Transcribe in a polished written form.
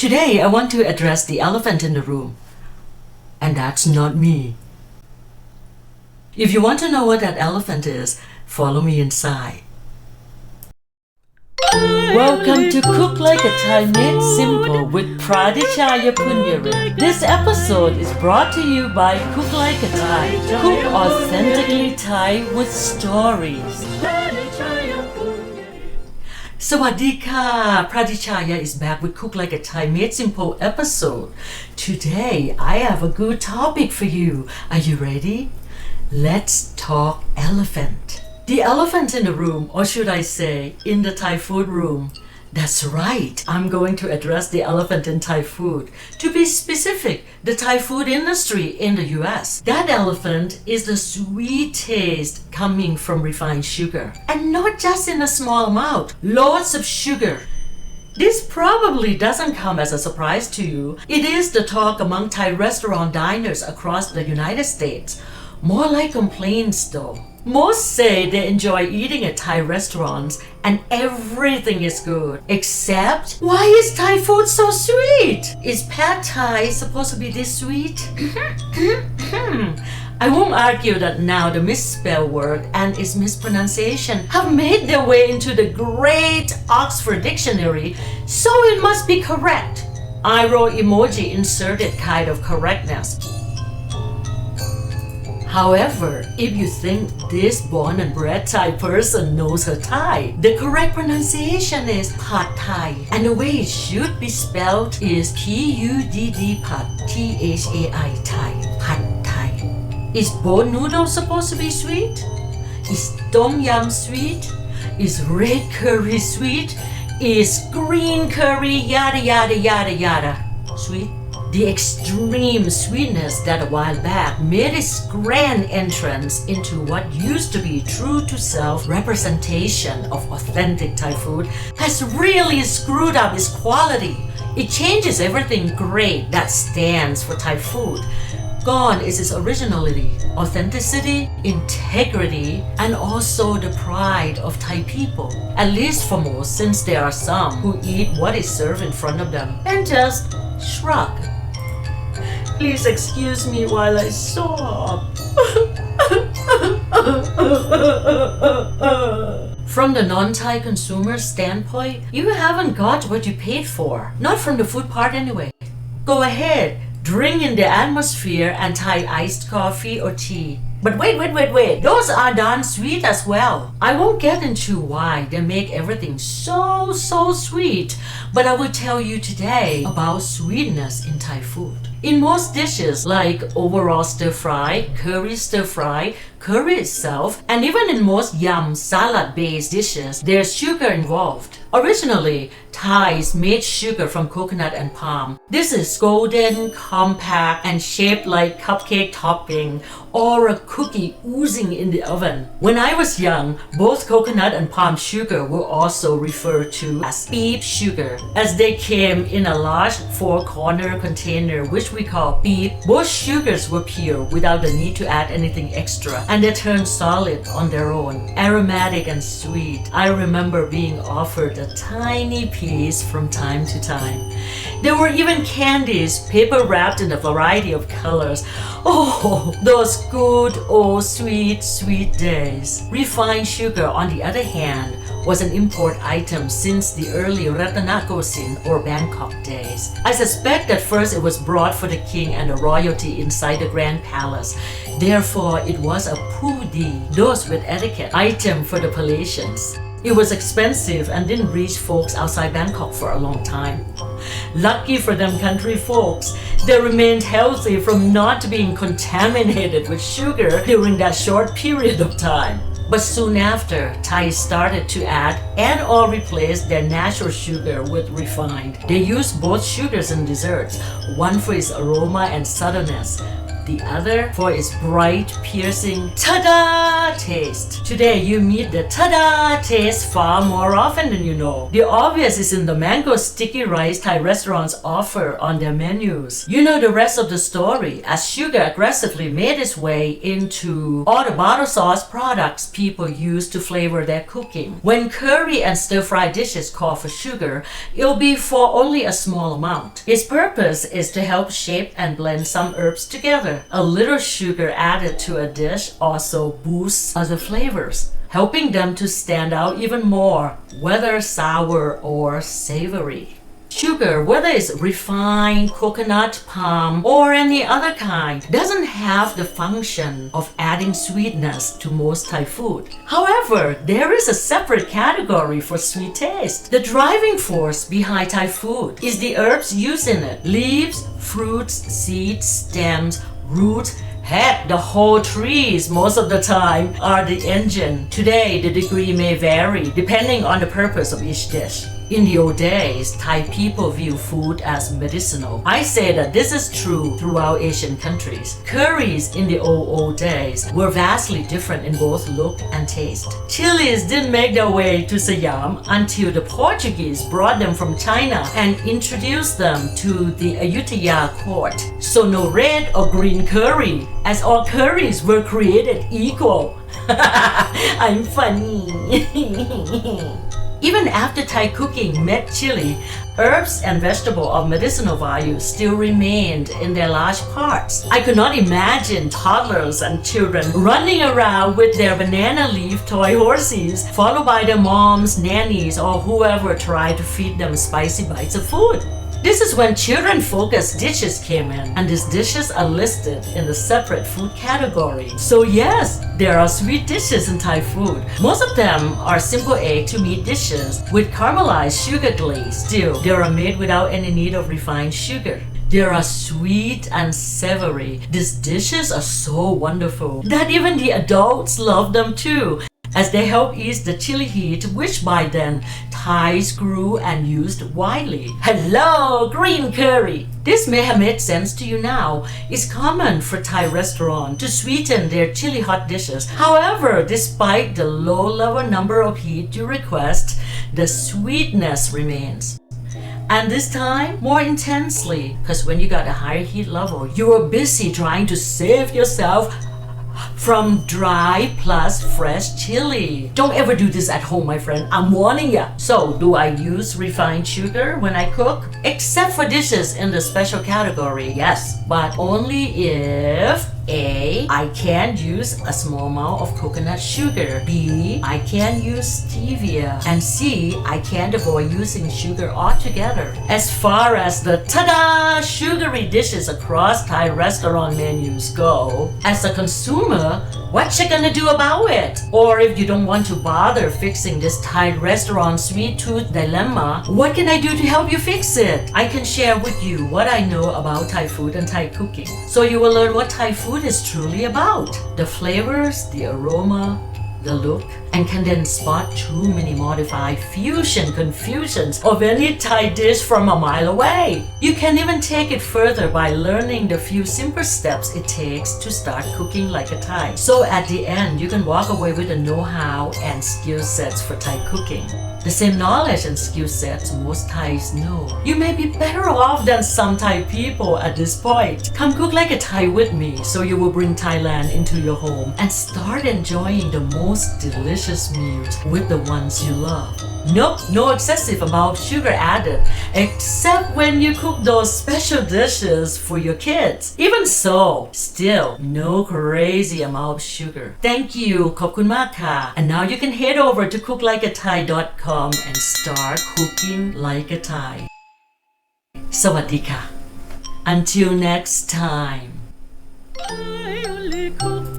Today I want to address the elephant in the room. And that's not me. If you want to know what that elephant is, follow me inside. Welcome to Cook Like a Thai Made Simple with Pradichaya Poonyarit. This episode is brought to you by Cook Like a Thai. Cook authentically Thai with stories. Sawaddeeka! Pradichaya is back with Cook Like a Thai Made Simple episode. Today I have a good topic for you. Are you ready? Let's talk elephant. The elephant in the room, or should I say, in the Thai food room. That's right, I'm going to address the elephant in Thai food. To be specific, the Thai food industry in the US. That elephant is the sweet taste coming from refined sugar. And not just in a small amount, lots of sugar. This probably doesn't come as a surprise to you. It is the talk among Thai restaurant diners across the United States. More like complaints though. Most say they enjoy eating at Thai restaurants and everything is good. Except, why is Thai food so sweet? Is pad Thai supposed to be this sweet? I won't argue that now the misspelled word and its mispronunciation have made their way into the great Oxford Dictionary, so it must be correct. Eye-roll emoji inserted kind of correctness. However, if you think this born and bred Thai person knows her Thai, the correct pronunciation is Pad Thai, and the way it should be spelled is P-U-D-D Pad, T-H-A-I Thai, Pad Thai. Is bone noodle supposed to be sweet? Is tom yum sweet? Is red curry sweet? Is green curry yada yada yada yada sweet? The extreme sweetness that a while back made its grand entrance into what used to be true to self representation of authentic Thai food has really screwed up its quality. It changes everything great that stands for Thai food. Gone is its originality, authenticity, integrity, and also the pride of Thai people. At least for most, since there are some who eat what is served in front of them and just shrug. Please excuse me while I sob. From the non-Thai consumer standpoint, you haven't got what you paid for. Not from the food part anyway. Go ahead, drink in the atmosphere and Thai iced coffee or tea. But wait. Those are darn sweet as well. I won't get into why they make everything so sweet, but I will tell you today about sweetness in Thai food. In most dishes like overall stir-fry, curry stir-fry, curry itself, and even in most yum salad-based dishes, there's sugar involved. Originally, Thais made sugar from coconut and palm. This is golden, compact, and shaped like cupcake topping or a cookie oozing in the oven. When I was young, both coconut and palm sugar were also referred to as beef sugar, as they came in a large four-corner container which we call beef. Both sugars were pure without the need to add anything extra, and they turned solid on their own, aromatic and sweet. I remember being offered a tiny piece from time to time. There were even candies, paper wrapped in a variety of colors. Oh, those good old sweet days. Refined sugar, on the other hand, was an import item since the early Ratanakosin or Bangkok days. I suspect at first it was brought for the king and the royalty inside the grand palace. Therefore, it was a pudi, those with etiquette, item for the Palatians. It was expensive and didn't reach folks outside Bangkok for a long time. Lucky for them country folks, they remained healthy from not being contaminated with sugar during that short period of time. But soon after, Thai started to add and or replace their natural sugar with refined. They used both sugars in desserts, one for its aroma and subtleness, the other for its bright, piercing ta-da taste. Today you meet the ta-da taste far more often than you know. The obvious is in the mango sticky rice Thai restaurants offer on their menus. You know the rest of the story as sugar aggressively made its way into all the bottle sauce products people use to flavor their cooking. When curry and stir-fry dishes call for sugar, it'll be for only a small amount. Its purpose is to help shape and blend some herbs together. A little sugar added to a dish also boosts other flavors, helping them to stand out even more, whether sour or savory. Sugar, whether it's refined, coconut, palm, or any other kind, doesn't have the function of adding sweetness to most Thai food. However, there is a separate category for sweet taste. The driving force behind Thai food is the herbs used in it. Leaves, fruits, seeds, stems, roots, heck, the whole trees most of the time are the engine. Today, the degree may vary depending on the purpose of each dish. In the old days, Thai people view food as medicinal. I say that this is true throughout Asian countries. Curries in the old days were vastly different in both look and taste. Chilies didn't make their way to Siam until the Portuguese brought them from China and introduced them to the Ayutthaya court. So no red or green curry, as all curries were created equal. I'm funny. Even after Thai cooking met chili, herbs and vegetables of medicinal value still remained in their large parts. I could not imagine toddlers and children running around with their banana leaf toy horses, followed by their moms, nannies, or whoever tried to feed them spicy bites of food. This is when children-focused dishes came in, and these dishes are listed in the separate food category. So yes, there are sweet dishes in Thai food. Most of them are simple egg to meat dishes with caramelized sugar glaze. Still, they are made without any need of refined sugar. They are sweet and savory. These dishes are so wonderful that even the adults love them too, as they help ease the chili heat, which by then Thais grew and used widely. Hello, green curry! This may have made sense to you now. It's common for Thai restaurants to sweeten their chili hot dishes. However, despite the low level number of heat you request, the sweetness remains. And this time, more intensely, because when you got a higher heat level, you were busy trying to save yourself from dry plus fresh chili. Don't ever do this at home, my friend. I'm warning ya. So, do I use refined sugar when I cook? Except for dishes in the special category, yes. But only if A. I can use a small amount of coconut sugar. B. I can use stevia. And C. I can't avoid using sugar altogether. As far as the ta-da sugary dishes across Thai restaurant menus go, as a consumer, what you gonna do about it? Or if you don't want to bother fixing this Thai restaurant sweet tooth dilemma, what can I do to help you fix it? I can share with you what I know about Thai food and Thai cooking, so you will learn what Thai food is truly about. The flavors, the aroma, the look, and can then spot too many modified fusion confusions of any Thai dish from a mile away. You can even take it further by learning the few simple steps it takes to start cooking like a Thai. So at the end, you can walk away with the know-how and skill sets for Thai cooking. The same knowledge and skill sets most Thais know. You may be better off than some Thai people at this point. Come cook like a Thai with me so you will bring Thailand into your home and start enjoying the most delicious meals with the ones you love. Nope, no excessive amount of sugar added, except when you cook those special dishes for your kids. Even so, still, no crazy amount of sugar. Thank you, ขอบคุณมากค่ะ And now you can head over to cooklikeathai.com and start cooking like a Thai. Sawaddeeka. Until next time. I only cook